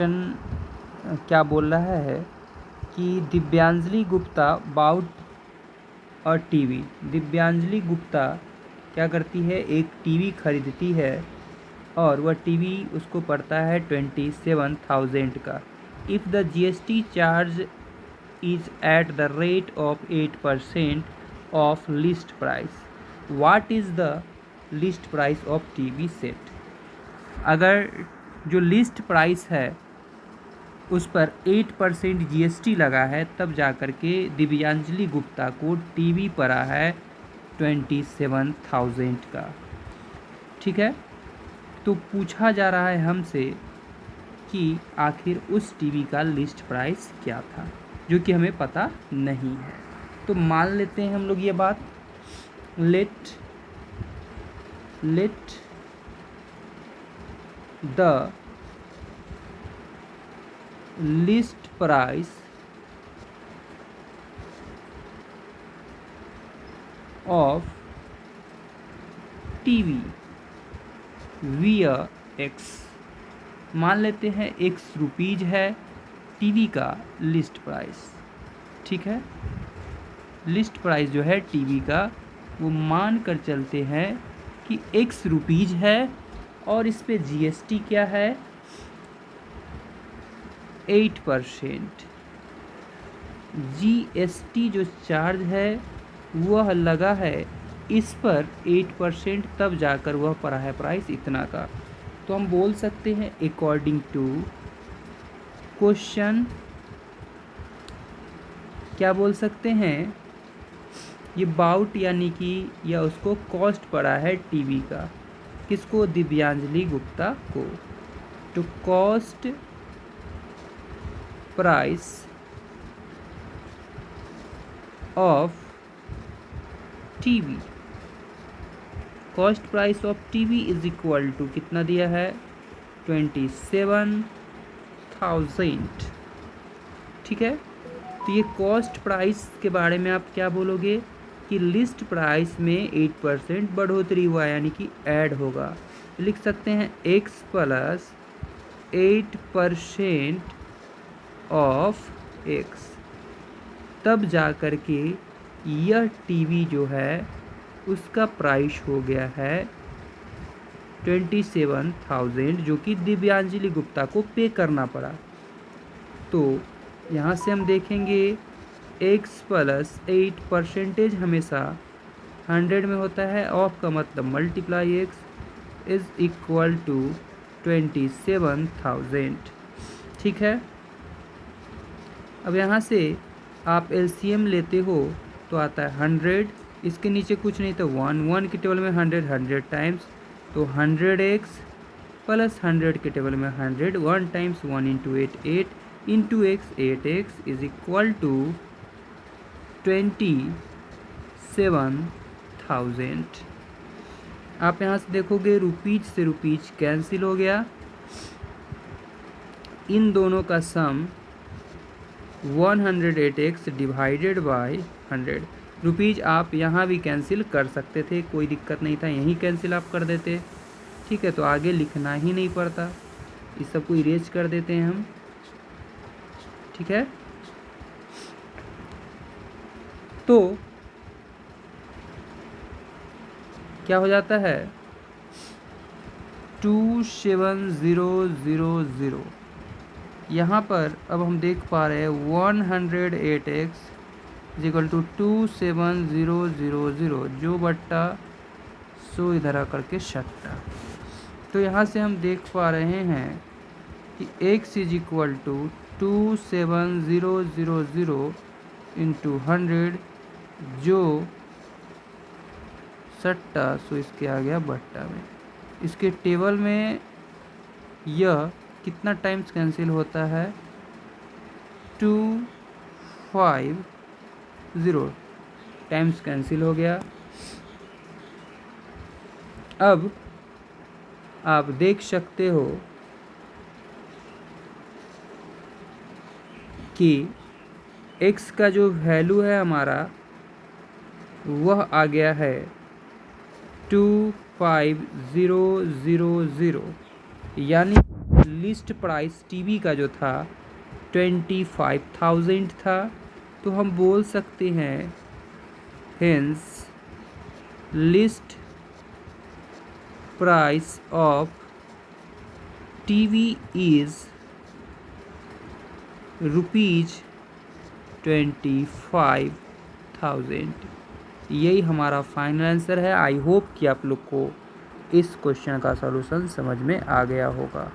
क्या बोल रहा है कि दिव्यांजलि गुप्ता बाउट और टीवी। दिव्यांजलि गुप्ता क्या करती है, एक टीवी खरीदती है और वह टीवी उसको पड़ता है 27,000 का। If the GST charge is at the rate of 8% of list price, what is the list price of TV set. अगर जो लिस्ट प्राइस है उस पर 8% जीएसटी लगा है, तब जा कर के दिव्यांजलि गुप्ता को टीवी पड़ा है 27,000 का। ठीक है, तो पूछा जा रहा है हमसे कि आखिर उस टीवी का लिस्ट प्राइस क्या था, जो कि हमें पता नहीं है। तो मान लेते हैं हम लोग ये बात, let the list price of TV विया एक्स। मान लेते हैं एक्स रुपीज है टीवी का लिस्ट प्राइस। ठीक है, लिस्ट प्राइस जो है टीवी का वो मान कर चलते हैं कि एक्स रुपीज है और इस पे जीएसटी क्या है, 8%। जीएसटी जो चार्ज है वह लगा है इस पर 8%, तब जाकर वह पड़ा है प्राइस इतना का। तो हम बोल सकते हैं अकॉर्डिंग टू क्वेश्चन, क्या बोल सकते हैं, ये बाउट यानी कि यह उसको कॉस्ट पड़ा है टीवी का, किसको, दिव्यांजलि गुप्ता को। तो cost price of TV, cost price of TV is equal to कितना दिया है, 27,000। ठीक है, तो ये कॉस्ट प्राइस के बारे में आप क्या बोलोगे कि लिस्ट प्राइस में 8% बढ़ोतरी हुआ, यानी कि ऐड होगा। लिख सकते हैं x प्लस 8% ऑफ x, तब जा कर के यह टीवी जो है उसका प्राइस हो गया है 27,000, जो कि दिव्यांजलि गुप्ता को पे करना पड़ा। तो यहाँ से हम देखेंगे x प्लस 8% हमेशा 100 में होता है, ऑफ का मतलब multiply x is equal to 27,000। ठीक है, अब यहाँ से आप एलसीएम लेते हो तो आता है 100, इसके नीचे कुछ नहीं तो 1 के टेबल में 100 टाइम्स, तो 100x प्लस 100 के टेबल में 100, 1 times 1 into 8 8 into x 8x is equal to 27,000। आप यहाँ से देखोगे रुपीज से रुपीज कैंसिल हो गया, इन दोनों का सम 108x डिवाइडेड बाय 100। रुपीज आप यहाँ भी कैंसिल कर सकते थे, कोई दिक्कत नहीं था, यहीं कैंसिल आप कर देते। ठीक है, तो आगे लिखना ही नहीं पड़ता, इस सब को इरेज कर देते हैं हम। ठीक है, तो क्या हो जाता है 27,000। यहाँ पर अब हम देख पा रहे हैं 108x इक्वल टू 27,000, जो बट्टा 100 इधर आकर के सट्टा। तो यहाँ से हम देख पा रहे हैं कि x is equal to 27,000 into 100, जो सट्टा, सो इसके आ गया बट्टा में। इसके टेबल में यह कितना टाइम्स कैंसिल होता है, 250 टाइम्स कैंसिल हो गया। अब आप देख सकते हो कि x का जो वैल्यू है हमारा वह आ गया है 25,000, यानी लिस्ट प्राइस टीवी का जो था 25,000 था। तो हम बोल सकते हैं hence list price of TV is ₹25,000। यही हमारा फाइनल आंसर है। आई होप कि आप लोग को इस क्वेश्चन का सॉल्यूशन समझ में आ गया होगा।